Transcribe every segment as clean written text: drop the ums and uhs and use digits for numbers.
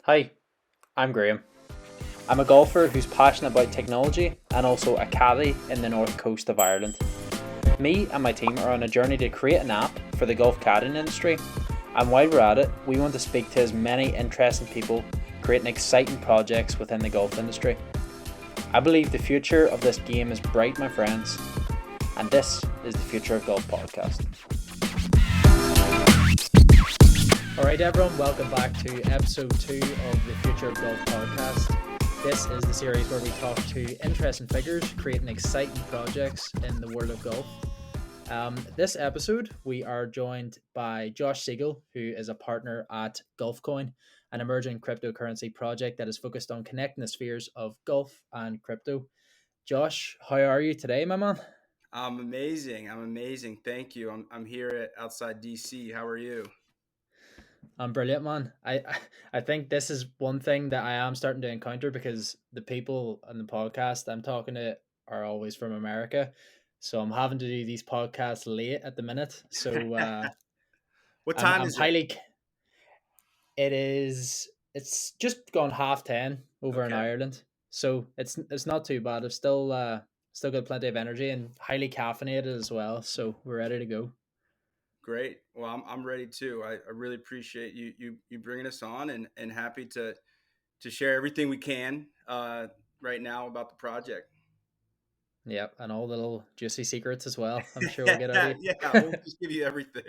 Hi, I'm Graham. I'm a golfer who's passionate about technology and also a caddy in the north coast of Ireland. Me and my team are on a journey to create an app for the golf caddying industry, and while we're at it, we want to speak to as many interesting people creating exciting projects within the golf industry. I believe the future of this game is bright, my friends, and this is the Future of Golf podcast. Alright everyone, welcome back to episode 2 of the Future of Golf podcast. This is the series where we talk to interesting figures creating exciting projects in the world of golf. This episode, we are joined by Josh Segal, who is a partner at Golfcoin, an emerging cryptocurrency project that is focused on connecting the spheres of golf and crypto. Josh, how are you today, my man? I'm amazing. Thank you. I'm here outside DC. How are you? I'm brilliant, man. I think this is one thing that I am starting to encounter because the people on the podcast I'm talking to are always from America. So I'm having to do these podcasts late at the minute. So What I'm time I'm is it? highly it's just gone 10:30 over in Okay, Ireland. So it's not too bad. I've still got plenty of energy and highly caffeinated as well. So we're ready to go. great. Well, I'm ready too. I really appreciate you bringing us on and happy to share everything we can right now about the project. Yep, and all the little juicy secrets as well. I'm sure we'll get out of Yeah, we'll just give you everything.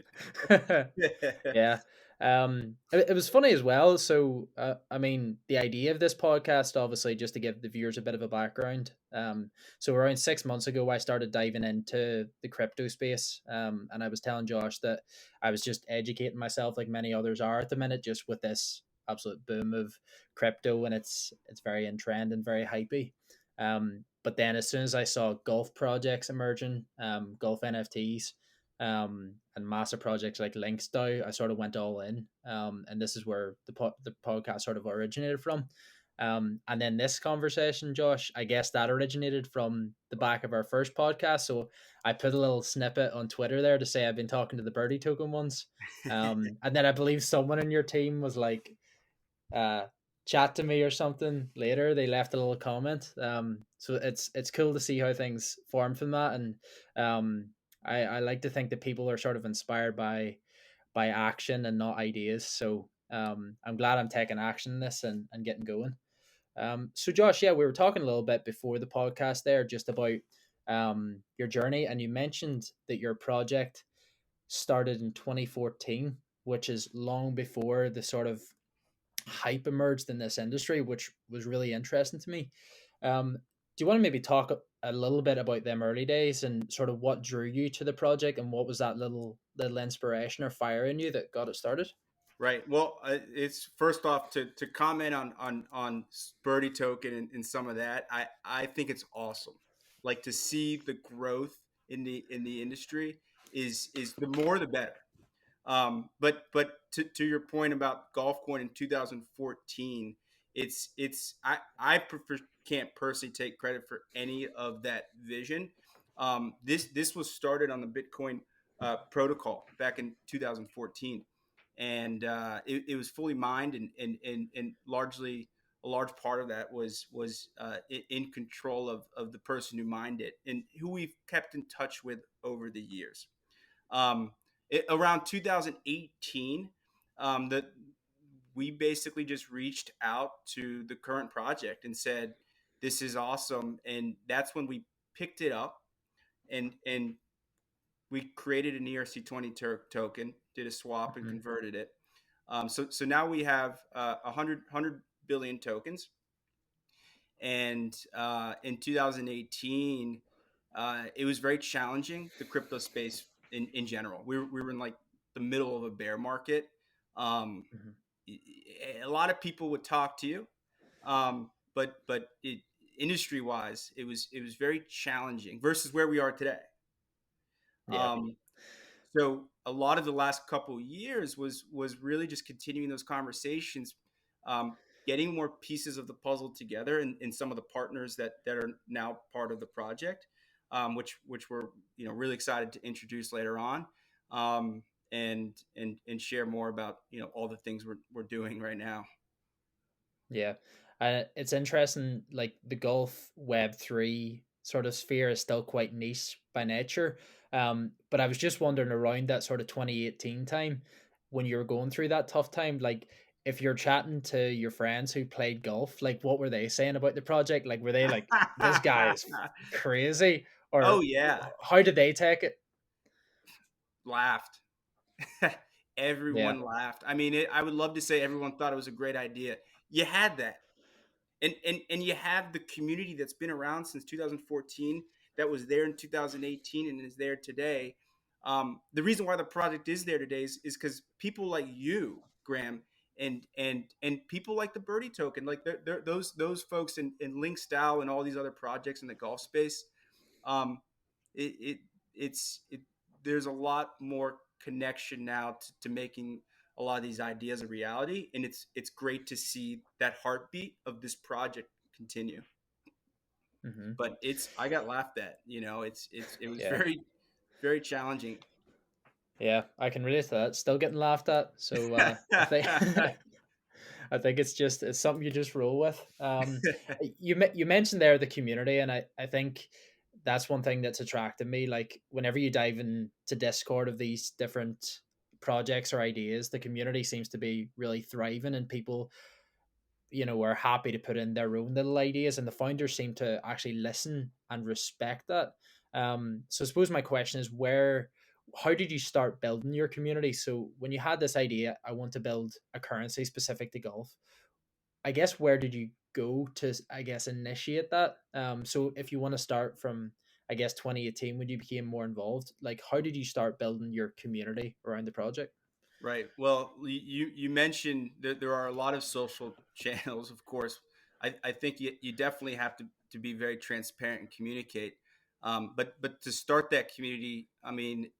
you. Yeah. It was funny as well. So, I mean, the idea of this podcast, obviously, just to give the viewers a bit of a background. So around 6 months ago, I started diving into the crypto space. And I was telling Josh that I was just educating myself, like many others are at the minute, just with this absolute boom of crypto, and it's very in trend and very hypey. But then as soon as I saw golf projects emerging, golf NFTs, and massive projects like Links I sort of went all in. And this is where the podcast sort of originated from. And then this conversation, Josh, I guess that originated from the back of our first podcast. So I put a little snippet on Twitter there to say I've been talking to the birdie token ones. And then I believe someone in your team was like, uh, chat to me or something later. They left a little comment. So it's cool to see how things form from that, and I like to think that people are sort of inspired by action and not ideas. So I'm glad I'm taking action in this and getting going. So Josh, yeah, we were talking a little bit before the podcast there, just about your journey, and you mentioned that your project started in 2014, which is long before the sort of hype emerged in this industry, which was really interesting to me. Do you want to maybe talk a little bit about them early days and sort of what drew you to the project and what was that little inspiration or fire in you that got it started? Right. Well, it's first off to comment on Birdie Token and some of that. I think it's awesome. Like to see the growth in the industry is the more the better. But to your point about Golfcoin in 2014, I can't personally take credit for any of that vision. This was started on the Bitcoin protocol back in 2014, and it was fully mined, and largely a large part of that was in control of the person who mined it and who we've kept in touch with over the years. Around 2018, that we basically just reached out to the current project and said, "This is awesome," and that's when we picked it up and we created an ERC20 token, did a swap, and Mm-hmm. converted it. So now we have 100 billion tokens, and in 2018, it was very challenging, the crypto space in general. We were in like the middle of a bear market. Um, Mm-hmm. a lot of people would talk to you, but industry wise, it was very challenging versus where we are today. Yeah. Um, so a lot of the last couple of years was really just continuing those conversations, getting more pieces of the puzzle together, and some of the partners that are now part of the project, which we're really excited to introduce later on, um, and share more about all the things we're doing right now. Yeah, it's interesting. Like the golf Web3 sort of sphere is still quite niche by nature. But I was just wondering around that sort of 2018 time when you were going through that tough time, like if you're chatting to your friends who played golf, like what were they saying about the project? Like were they like, "This guy is crazy," Oh or yeah, how did they take it? laughed. Yeah. Everyone laughed. I mean, I would love to say everyone thought it was a great idea. You had that, and you have the community that's been around since 2014, that was there in 2018 and is there today. The reason why the project is there today is because people like you, Graham, and people like the Birdie Token, like those folks in Link Style and all these other projects in the golf space. Um, it, it it there's a lot more connection now to making a lot of these ideas a reality, and it's great to see that heartbeat of this project continue. Hmm. But it's I got laughed at, it was Yeah. very challenging. Yeah, I can relate to that. Still getting laughed at. So I think I think it's something you just roll with. You mentioned there the community, and I think that's one thing that's attracted me. Like whenever you dive into Discord of these different projects or ideas, the community seems to be really thriving, and people are happy to put in their own little ideas, and the founders seem to actually listen and respect that. So I suppose my question is, how did you start building your community? So when you had this idea, I want to build a currency specific to golf, I guess where did you go to, I guess, initiate that? So if you want to start from, I guess, 2018 when you became more involved, like how did you start building your community around the project? Right. Well, you mentioned that there are a lot of social channels, of course. I think you definitely have to be very transparent and communicate. But to start that community, I mean,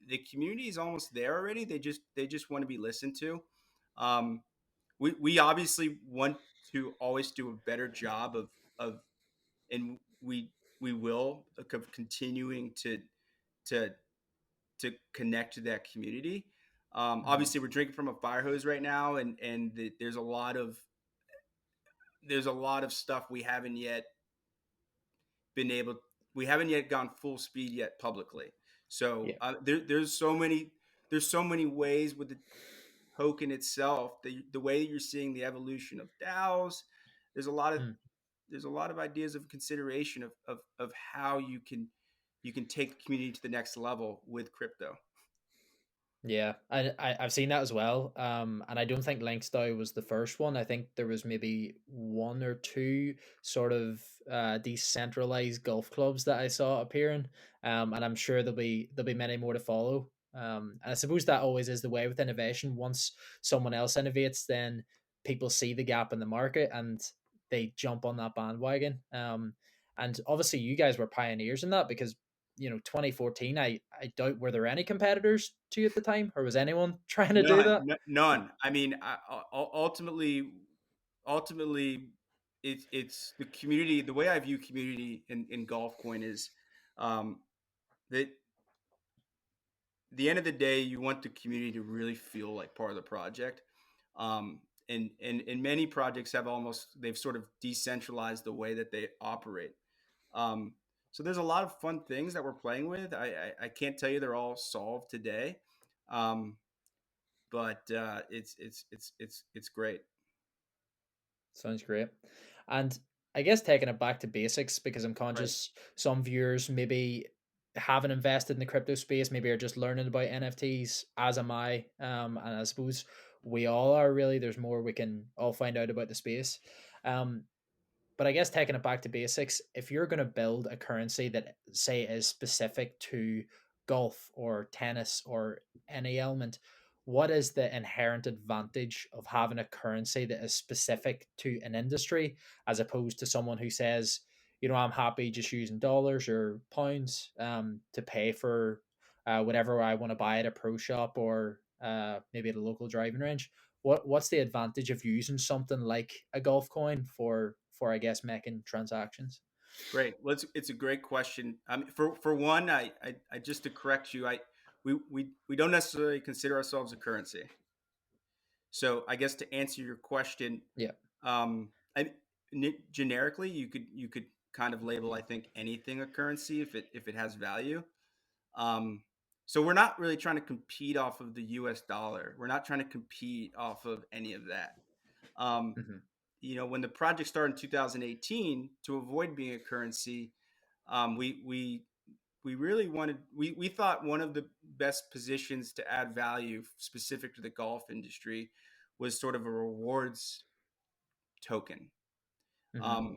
the community is almost there already. They just want to be listened to. Um, we obviously want to always do a better job of and we will of continuing to connect to that community. Hmm. Obviously, we're drinking from a fire hose right now, and there's a lot of stuff been able we haven't yet gone full speed yet publicly. So Yeah. there's so many ways with the token itself, the way that you're seeing the evolution of DAOs. There's a lot of Mm. there's a lot of ideas of consideration of how you can take the community to the next level with crypto. Yeah, I've seen that as well. And I don't think Linkstow was the first one. I think there was maybe one or two sort of decentralized golf clubs that I saw appearing. And I'm sure there'll be many more to follow. And I suppose that always is the way with innovation. Once someone else innovates, then people see the gap in the market and they jump on that bandwagon. And obviously you guys were pioneers in that because 2014, I doubt were there any competitors to you at the time, or was anyone trying to do that? None. I mean, ultimately, it's the community. The way I view community in golf coin is um, that the end of the day, you want the community to really feel like part of the project. And many projects they've sort of decentralized the way that they operate. Um, so there's a lot of fun things that we're playing with. I can't tell you they're all solved today, um, but it's great. Sounds great. And I guess taking it back to basics, because I'm Right. conscious some viewers maybe haven't invested in the crypto space, maybe are just learning about NFTs, as am I. And I suppose we all are really. There's more we can all find out about the space. Um, But I guess taking it back to basics, if you're going to build a currency that, say, is specific to golf or tennis or any element, what is the inherent advantage of having a currency that is specific to an industry as opposed to someone who says, I'm happy just using dollars or pounds to pay for whatever I want to buy at a pro shop or maybe at a local driving range? What's the advantage of using something like a golf coin for I guess making transactions? Great. Well, it's a great question. For one, I just to correct you, we don't necessarily consider ourselves a currency. So I guess to answer your question, Yeah. I, generically, you could kind of label, I think, anything a currency if it has value. Um, so we're not really trying to compete off of the U.S. dollar. We're not trying to compete off of any of that. Um, Hmm. when the project started in 2018, to avoid being a currency, we really wanted we thought one of the best positions to add value specific to the golf industry was sort of a rewards token. Hmm. Um,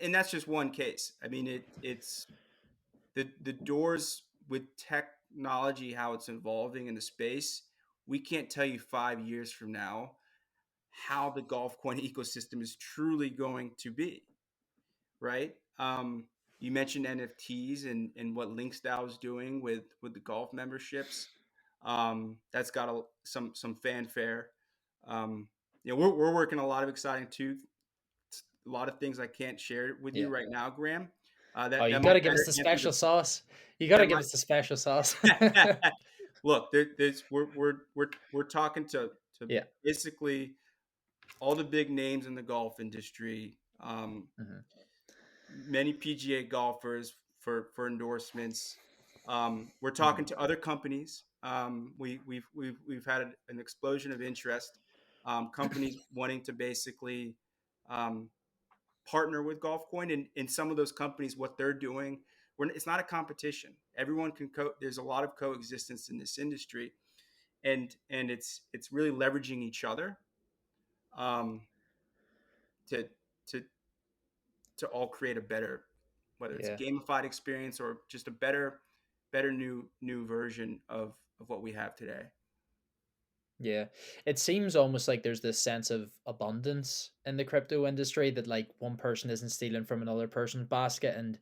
and that's just one case. I mean, it's the doors with technology, how it's evolving in the space. We can't tell you 5 years from now how the golf coin ecosystem is truly going to be, right? You mentioned NFTs and what LinkStyle is doing with the golf memberships. That's got some fanfare. Um, we're working a lot of exciting too. A lot of things I can't share with you Yeah. right now, Graham. Oh, That you that got might to give us better the answer special the sauce. You got to that give us the special sauce. might look. We're talking to Yeah. basically all the big names in the golf industry. Hmm. Many PGA golfers for endorsements. We're talking Hmm. to other companies. We've had an explosion of interest. Companies wanting to basically um, partner with Golfcoin, and some of those companies, what they're doing, it's not a competition. Everyone can there's a lot of coexistence in this industry, and it's really leveraging each other um, to to to all create a better, whether it's a Yeah. gamified experience or just a better new version of what we have today. Yeah. It seems almost like there's this sense of abundance in the crypto industry that like one person isn't stealing from another person's basket, and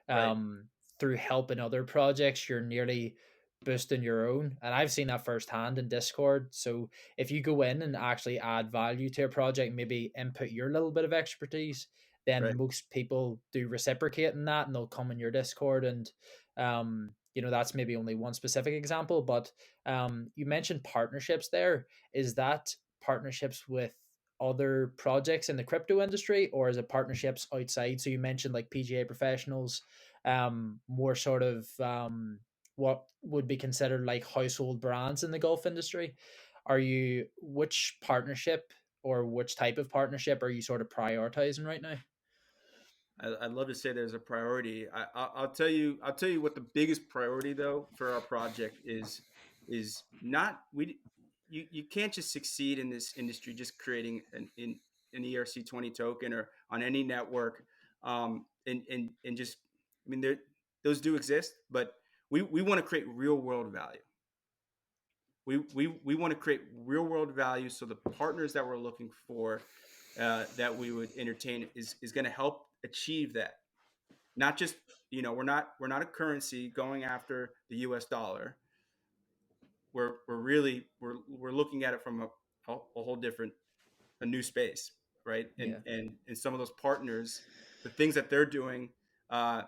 Right. um through helping other projects you're nearly boosting your own. And I've seen that firsthand in Discord. So if you go in and actually add value to a project, maybe input your little bit of expertise, then Right. most people do reciprocate in that and they'll come in your Discord. And that's maybe only one specific example, but you mentioned partnerships there. Is that partnerships with other projects in the crypto industry, or is it partnerships outside? So you mentioned like PGA professionals, more sort of what would be considered like household brands in the golf industry. Which partnership or which type of partnership are you sort of prioritizing right now? I'd love to say there's a priority. I'll tell you what the biggest priority though for our project is not we you can't just succeed in this industry just creating an ERC20 token or on any network, and just, I mean, those do exist, but we want to create real world value. We want to create real world value, so the partners that we're looking for, that we would entertain, is going to help achieve that. Not just, we're not a currency going after the U.S. dollar. We're looking at it from a whole different, a new space, right? And Yeah. and and some of those partners, the things that they're doing, uh,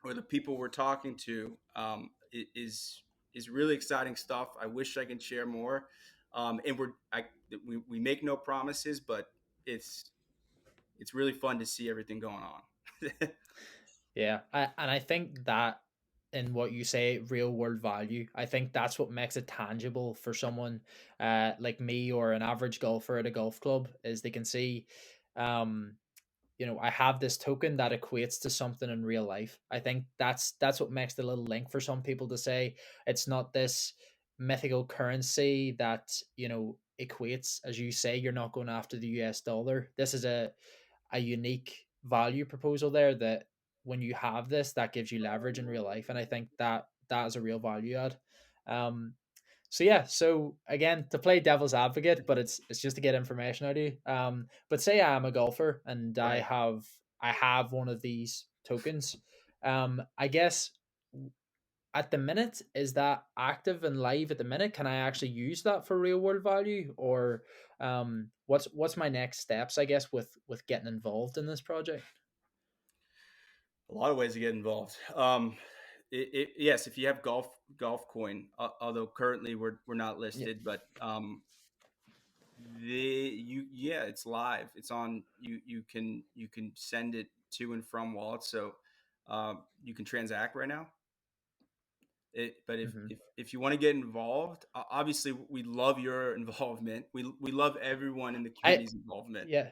or the people we're talking to, is really exciting stuff. I wish I can share more. And we make no promises, but it's it's really fun to see everything going on. Yeah, and I think that in what you say, real world value, I think that's what makes it tangible for someone like me or an average golfer at a golf club, is they can see, um, I have this token that equates to something in real life. I think that's what makes the little link for some people to say it's not this mythical currency that equates, as you say, you're not going after the US dollar. This is a unique value proposal there, that when you have this, that gives you leverage in real life. And I think that is a real value add. um so yeah, so again, to play devil's advocate, but it's just to get information out of you. But say I am a golfer and i Right. have i have one of these tokens. I guess at the minute, is that active and live at the minute? Can I actually use that for real world value? Or what's my next steps, I guess, with getting involved in this project? A lot of ways to get involved. Yes, if you have golf coin, although currently we're not Yeah. listed, but Yeah, it's live. It's on. You can send it to and from wallets, so you can transact right now. But if, Hmm. if if you want to get involved, obviously we love your involvement. We love everyone in the I community's involvement. Yeah.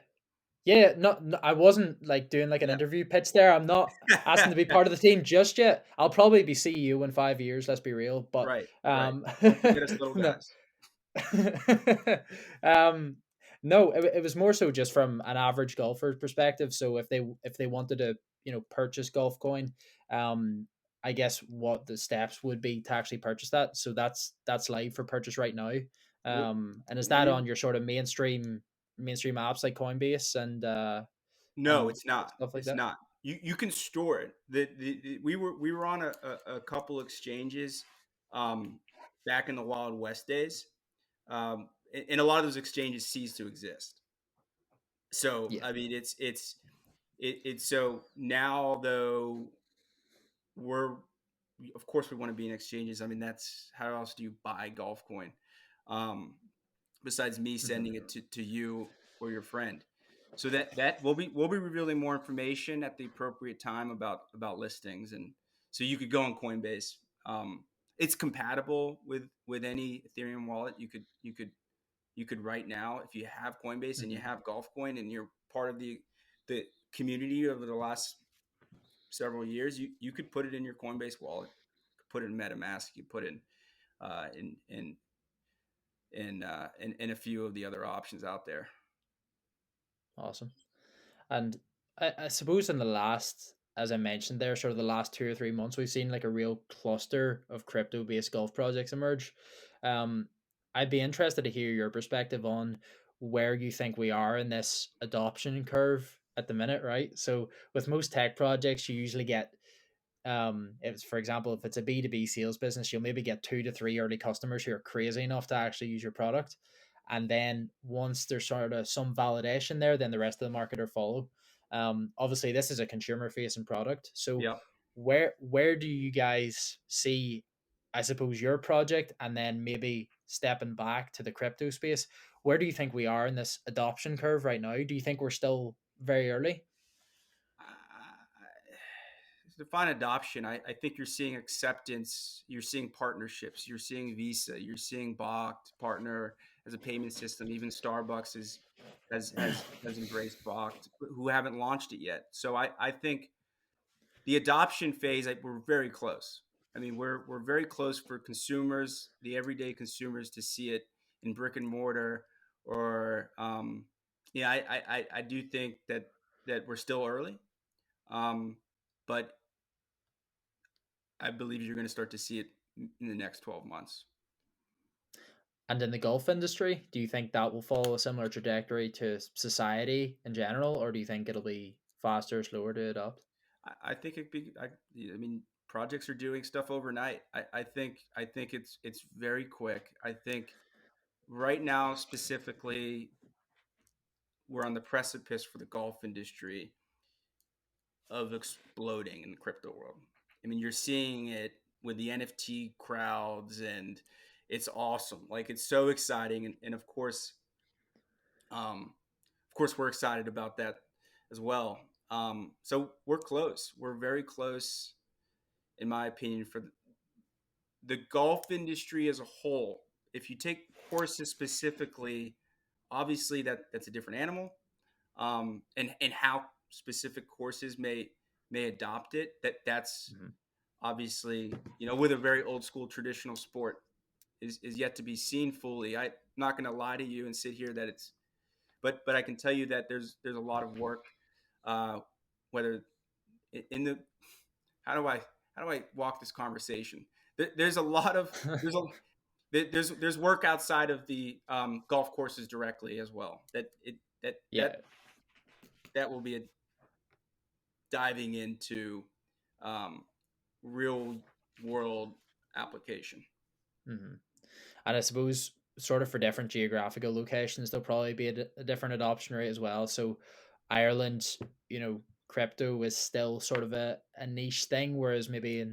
Yeah, no, I wasn't like doing like an Yeah. interview pitch there. I'm not asking to be part of the team just yet. I'll probably be CEO in 5 years. Let's be real. But Right, right. Don't forget us little no, guys. um, no, it was more so just from an average golfer perspective. So if they wanted to purchase golf coin, um, I guess what the steps would be to actually purchase that. So that's live for purchase right now. We're, And is that we're on your sort of mainstream apps like Coinbase No, and it's not. stuff like It's that? not. You can store it. We were on a couple exchanges um, back in the Wild West days, and a lot of those exchanges ceased to exist. So Yeah. I mean, it's so now though we're of course we want to be in exchanges. I mean, that's how else do you buy golf coin? Um, Besides me Hmm. sending it to you or your friend. So that we'll be revealing more information at the appropriate time about listings, and so you could go on Coinbase. It's compatible with any Ethereum wallet. You could right now, if you have Coinbase and you Hmm. have Golfcoin and you're part of the community over the last several years, you could put it in your Coinbase wallet, put it in MetaMask, you put it in and a few of the other options out there. Awesome. And I suppose in the last, as I mentioned there, sort of the last 2 or 3 months, we've seen like a real cluster of crypto based golf projects emerge. Um, I'd be interested to hear your perspective on where you think we are in this adoption curve at the minute, right? So with most tech projects, you usually get if it's, for example, if it's a B2B sales business, you'll maybe get 2 to 3 early customers who are crazy enough to actually use your product. And then once there's sort of some validation there, then the rest of the market will follow. Obviously this is a consumer facing product. So Yep. where do you guys see, I suppose, your project, and then maybe stepping back to the crypto space, where do you think we are in this adoption curve right now? Do you think we're still very early? To define adoption, I think you're seeing acceptance, you're seeing partnerships, you're seeing Visa, you're seeing Bach partner as a payment system. Even Starbucks has embraced Bach, who haven't launched it yet. So I think the adoption phase, we're very close. I mean, we're very close for consumers, the everyday consumers, to see it in brick and mortar. Or yeah, I do think that we're still early, but I believe you're going to start to see it in the next 12 months. And in the golf industry, do you think that will follow a similar trajectory to society in general, or do you think it'll be faster, slower to adopt? I think it be. I mean, projects are doing stuff overnight. I think it's very quick. I think right now specifically, we're on the precipice for the golf industry of exploding in the crypto world. I mean, you're seeing it with the NFT crowds, and it's awesome. Like, it's so exciting, and of course, we're excited about that as well. So we're close. We're very close, in my opinion, for the golf industry as a whole. If you take courses specifically, obviously that's a different animal, and how specific courses may adopt it. That's Mhm. obviously, with a very old school traditional sport, is yet to be seen fully. I'm not going to lie to you and sit here that it's, but I can tell you that there's a lot of work, uh, whether in the how do I walk this conversation? There's a lot of there's work outside of the golf courses directly as well. That it that Yeah. that that will be a diving into um, real world application. Hmm. And I suppose sort of for different geographical locations, there'll probably be a different adoption rate as well. So Ireland, crypto is still sort of a niche thing, whereas maybe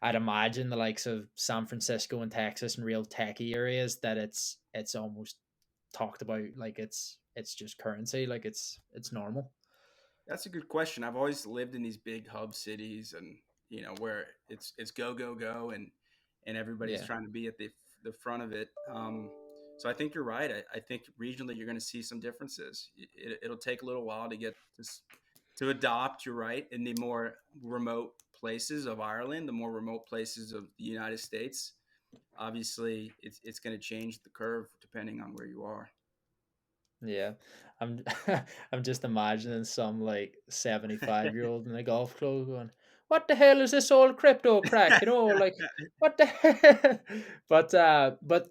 I'd imagine the likes of San Francisco and Texas and real techie areas that it's almost talked about like it's just currency, like it's normal. That's a good question. I've always lived in these big hub cities, and where it's go go go, and everybody's Yeah. trying to be at the front of it. So I think you're right. I think regionally you're going to see some differences. It'll take a little while to get this to adopt. You're right. In the more remote places of Ireland, the more remote places of the United States, obviously it's going to change the curve depending on where you are. Yeah, I'm I'm just imagining some like 75-year-old in a golf club going, "What the hell is this old crypto crack?" You know, like what the hell? But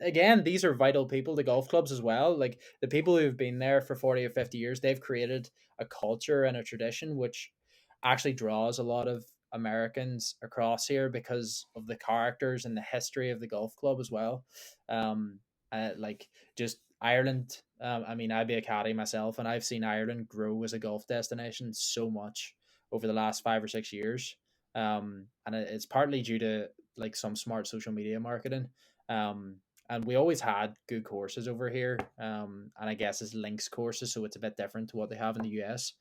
again, these are vital people, the golf clubs as well. Like the people who've been there for 40 or 50 years, they've created a culture and a tradition which actually draws a lot of Americans across here because of the characters and the history of the golf club as well. Um, like just Ireland. I mean, I'd be a caddy myself, and I've seen Ireland grow as a golf destination so much over the last 5 or 6 years. And it's partly due to like some smart social media marketing. And we always had good courses over here. And I guess it's links courses, so it's a bit different to what they have in the US.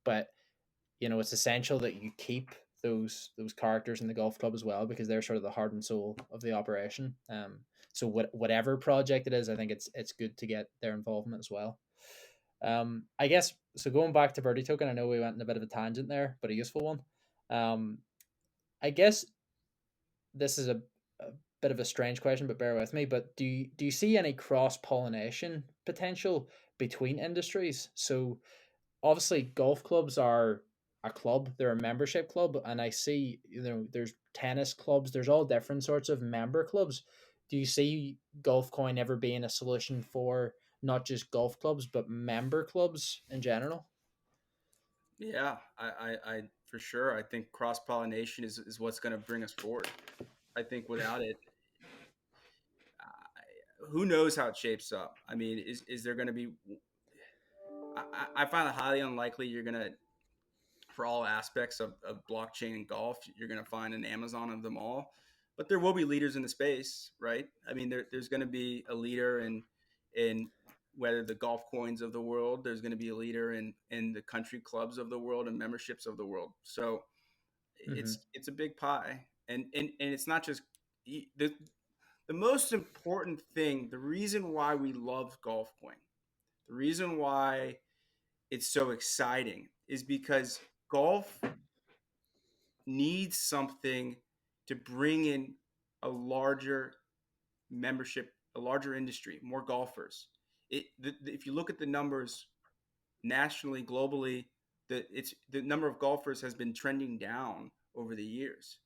But it's essential that you keep those characters in the golf club as well because they're sort of the heart and soul of the operation. So whatever project it is, I think it's good to get their involvement as well. I guess so. Going back to Birdie Token, I know we went in a bit of a tangent there, but a useful one. Um, I guess this is a bit of a strange question, but bear with me. But do you see any cross pollination potential between industries? So obviously golf clubs are a club, they're a membership club, and I see there's tennis clubs, there's all different sorts of member clubs. Do you see golf coin ever being a solution for not just golf clubs but member clubs in general? Yeah, I for sure. I think cross pollination is what's going to bring us forward. I think without it, who knows how it shapes up? I mean, is there going to be? I find it highly unlikely you're going to, for all aspects of blockchain and golf, you're going to find an Amazon of them all. But there will be leaders in the space, right? I mean, there's going to be a leader in whether the golf coins of the world. There's going to be a leader in the country clubs of the world and memberships of the world. So Mm-hmm. it's a big pie, and it's not just the most important thing. The reason why we love golf coin, the reason why it's so exciting, is because golf needs something to bring in a larger membership, a larger industry, more golfers. If you look at the numbers nationally, globally, the number of golfers has been trending down over the years.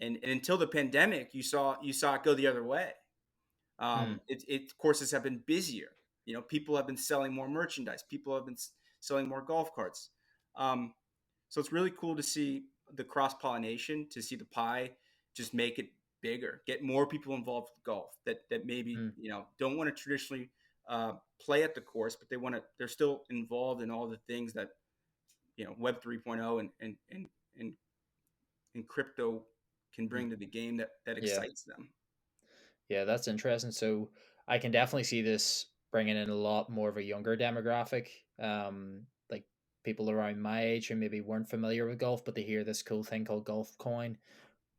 And until the pandemic, you saw it go the other way. Mm, Courses have been busier. People have been selling more merchandise. People have been selling more golf carts. Um, so it's really cool to see the cross pollination, to see the pie just make it bigger, get more people involved with golf that maybe mm, don't want to traditionally play at the course, but they're still involved in all the things that Web 3.0 and and crypto can mm. bring to the game that Yeah. excites them. Yeah, that's interesting. So I can definitely see this bringing in a lot more of a younger demographic. Like people around my age who maybe weren't familiar with golf, but they hear this cool thing called Golf Coin.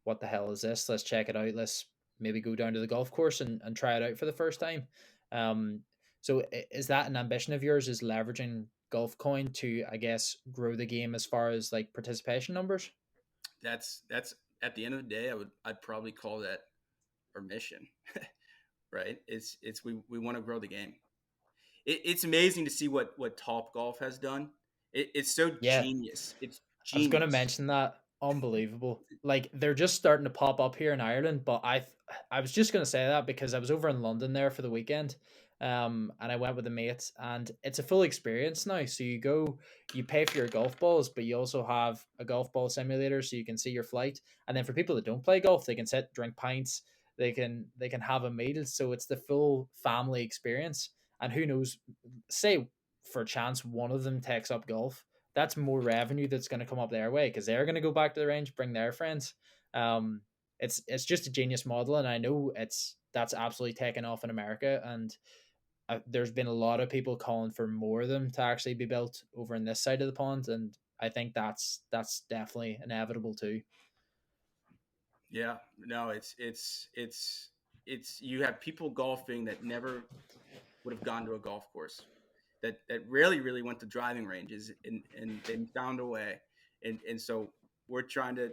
What the hell is this? Let's check it out. Let's maybe go down to the golf course and try it out for the first time. Um, so is that an ambition of yours? Is leveraging Golf Coin to, I guess, grow the game as far as like participation numbers? That's at the end of the day, I'd probably call that our mission, right? It's we want to grow the game. It's amazing to see what Top Golf has done. It's so Yeah, genius. It's I was going to genius. mention that. Unbelievable. Like they're just starting to pop up here in Ireland, but I was just going to say that because I was over in London there for the weekend. And I went with a mate and it's a full experience now. So you go, you pay for your golf balls, but you also have a golf ball simulator so you can see your flight. And then for people that don't play golf, they can sit, drink pints, they can have a meal. So it's the full family experience. And who knows, say for a chance one of them takes up golf, that's more revenue that's going to come up their way because they're going to go back to the range, bring their friends. Um, it's just a genius model, and I know that's absolutely taken off in America, and there's been a lot of people calling for more of them to actually be built over in this side of the pond, and I think that's definitely inevitable too. Yeah, no, it's you have people golfing that never would have gone to a golf course, that rarely really went to driving ranges, and they found a way, and so we're trying to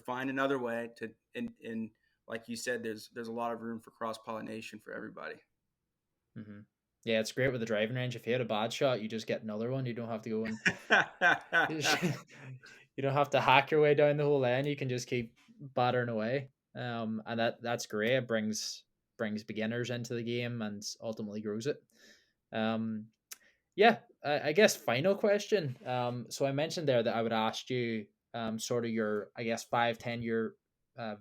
find another way to, and like you said, there's a lot of room for cross pollination for everybody. Hmm. Yeah, it's great with the driving range. If you hit a bad shot, you just get another one. You don't have to go and you don't have to hack your way down the whole lane. You can just keep battering away. And that's great. It brings beginners into the game and ultimately grows it. Um, yeah, I guess final question. So I mentioned there that I would ask you sort of your, I guess, 5-10 year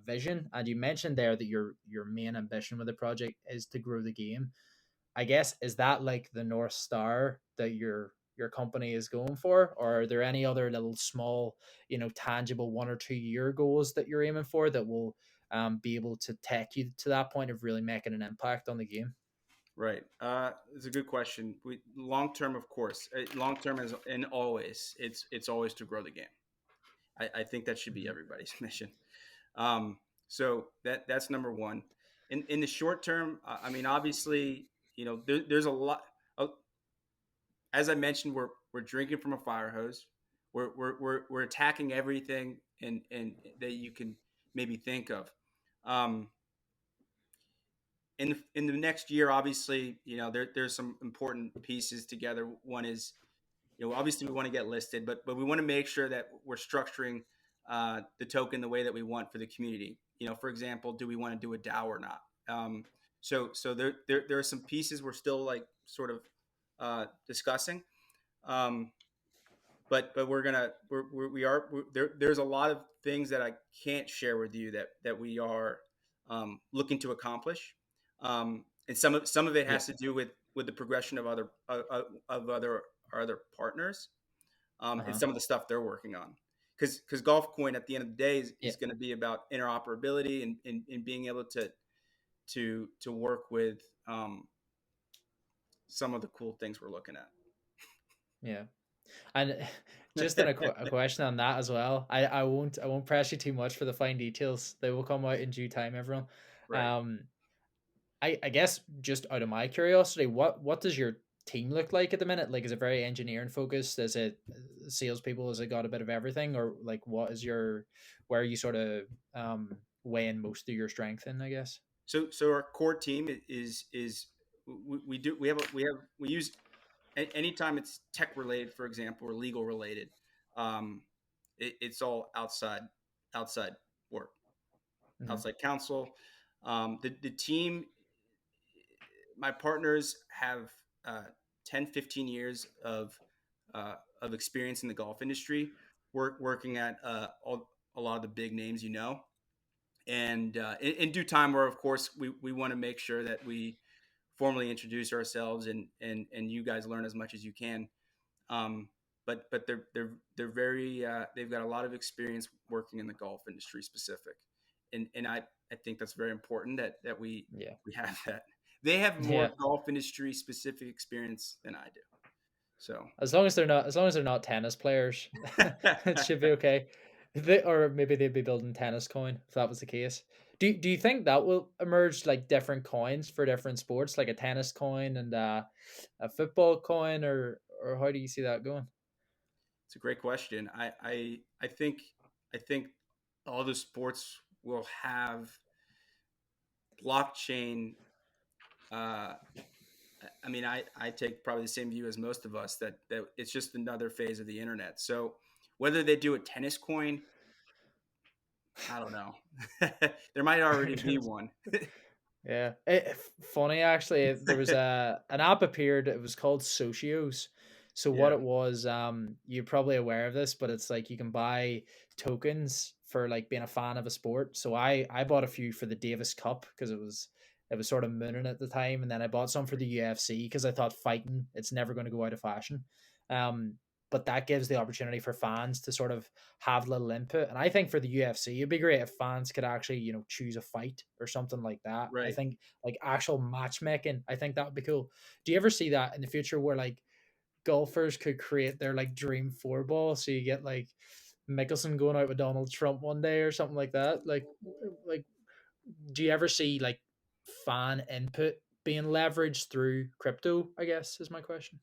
vision, and you mentioned there that your main ambition with the project is to grow the game. I guess, is that like the North Star that your company is going for, or are there any other little small, tangible 1 or 2 year goals that you're aiming for that will be able to take you to that point of really making an impact on the game? Right. It's a good question. We long term, of course. Long term is, and always, it's always to grow the game. I think that should be Hmm. everybody's mission. Um, so that's number one. In the short term, I mean, obviously, there's a lot. Uh, as I mentioned, we're drinking from a fire hose. We're attacking everything and that you can maybe think of. Um, in the next year, obviously, there's some important pieces together. One is, obviously we want to get listed, but we want to make sure that we're structuring the token the way that we want for the community. For example, do we want to do a DAO or not? So there are some pieces we're still like sort of discussing. Um, but we're gonna we are there. There's a lot of things that I can't share with you that we are looking to accomplish, and some of it Yeah. has to do with the progression of other our other partners, and Uh-huh. some of the stuff they're working on. Because Golf Coin at the end of the day Yeah. is going to be about interoperability and being able to work with some of the cool things we're looking Yeah. And just at. a question on that as well. I won't press you too much for the fine details. They will come out in due time, everyone. Right. Um, I guess just out of my curiosity, what does your team look like at the minute? Like, is it very engineering focused? Is it salespeople? Has it got a bit of everything, or like what is your where are you sort of weighing most of your strength in? I guess. So our core team is we do we use anytime it's tech related, for example, or legal related. Um, it's all outside work, Hmm. outside counsel. The team, my partners have uh, 10, 15 years of experience in the golf industry, working at a lot of the big names, and in due time, where of course we want to make sure that we formally introduce ourselves and you guys learn as much as you can. Um, but they're very they've got a lot of experience working in the golf industry specific, and I think that's very important that Yeah. we have that. They have Yeah. more golf industry specific experience than I do. So As long as they're not tennis players, it should be okay. Or maybe they'd be building tennis coin if that was the case. Do you think that will emerge like different coins for different sports, like a tennis coin and a football coin, or how do you see that going? it's a great question. I think all the sports will have blockchain. Uh, I mean, I take probably the same view as most of us that it's just another phase of the internet. So whether they do a tennis coin, I don't know. There might already be one. Yeah, funny actually. There was a an app appeared. It was called Socios. So what Yeah, it was, you're probably aware of this, but it's like you can buy tokens for like being a fan of a sport. So I bought a few for the Davis Cup because it was sort of mooning at the time, and then I bought some for the UFC because I thought fighting it's never going to go out of fashion. Um, but that gives the opportunity for fans to sort of have little input. And I think for the UFC, it'd be great if fans could actually, choose a fight or something like that. I Right. think like actual matchmaking, I think that would be cool. Do you ever see that in the future where like golfers could create their like dream four ball? So you get like Mickelson going out with Donald Trump one day or something like that. Like, do you ever see like fan input being leveraged through crypto? I guess is my question.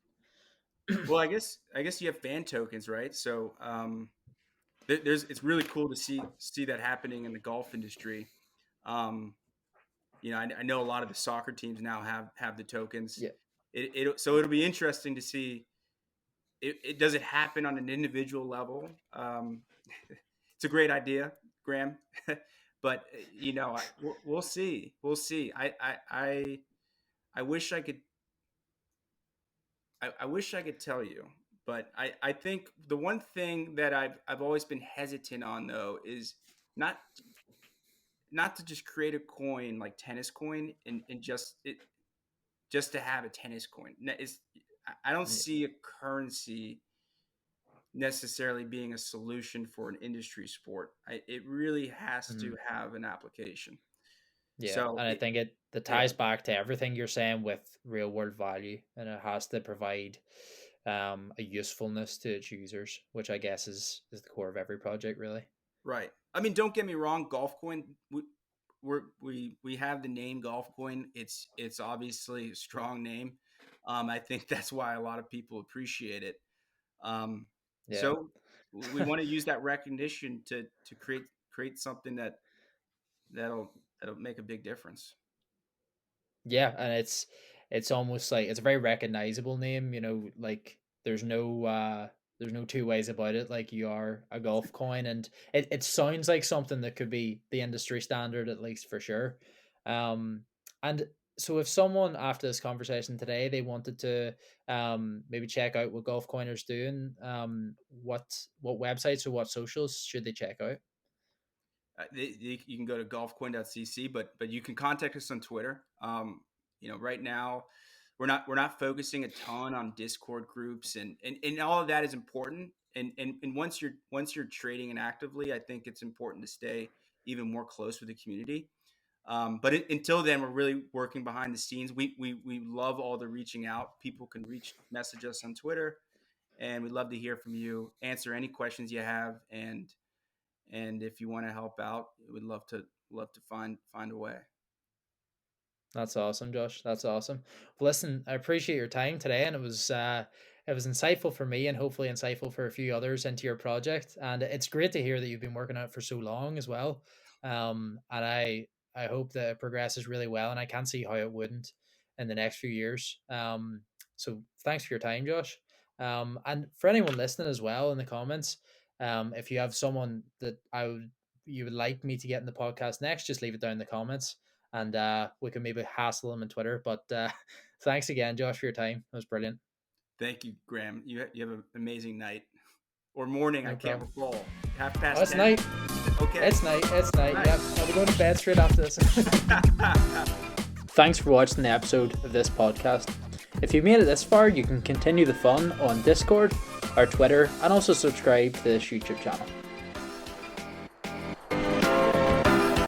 Well, I guess you have fan tokens, right? So there's it's really cool to see that happening in the golf industry. Um, I know a lot of the soccer teams now have the tokens. Yeah. So it'll be interesting to see. Does it happen on an individual level? It's a great idea, Graham, but we'll see. We'll see. I wish I could. I wish I could tell you, but I think the one thing that I've always been hesitant on though is not not to just create a coin like tennis coin and just to have a tennis coin. I don't Yeah. see a currency necessarily being a solution for an industry sport. It really has Mhm. to have an application. Yeah, So and I think it yeah, ties back to everything you're saying with real world value, and it has to provide a usefulness to its users, which I guess is the core of every project, really. right. I mean, don't get me wrong. Golfcoin, we have the name Golfcoin. It's obviously a strong name. I think that's why a lot of people appreciate it. Um, Yeah. so we want to use that recognition to create something that'll make a big difference. Yeah, and it's almost like it's a very recognizable name, like there's no two ways about it. Like you are a golf coin, and it sounds like something that could be the industry standard at least for sure. Um and so if someone after this conversation today they wanted to maybe check out what Golf Coiner's doing, what websites or what socials should they check out? You can go to golfcoin.cc, but you can contact us on Twitter. Right now we're not focusing a ton on Discord groups and all of that is important. And once you're trading and actively, I think it's important to stay even more close with the community. But until then, we're really working behind the scenes. We love all the reaching out. People can message us on Twitter, and we'd love to hear from you. Answer any questions you have, and if you want to help out, we'd love to find a way. That's awesome, Josh. That's awesome. Well, listen, I appreciate your time today, and it was insightful for me, and hopefully insightful for a few others into your project. And it's great to hear that you've been working on it for so long as well. And I hope that it progresses really well, and I can't see how it wouldn't in the next few years. So thanks for your time, Josh. And for anyone listening as well in the comments, if you have someone that you would like me to get in the podcast next, just leave it down in the comments, and we can maybe hassle them on Twitter. But thanks again, Josh, for your time. It was brilliant. Thank you, Graham. You have an amazing night or morning. I No can't problem. recall. Half Oh, past it's 10. night. Okay. It's night. It's night. Night. Yep. I'll be going to bed straight after this. Thanks for watching the episode of this podcast. If you've made it this far, you can continue the fun on Discord, our Twitter, and also subscribe to this YouTube channel.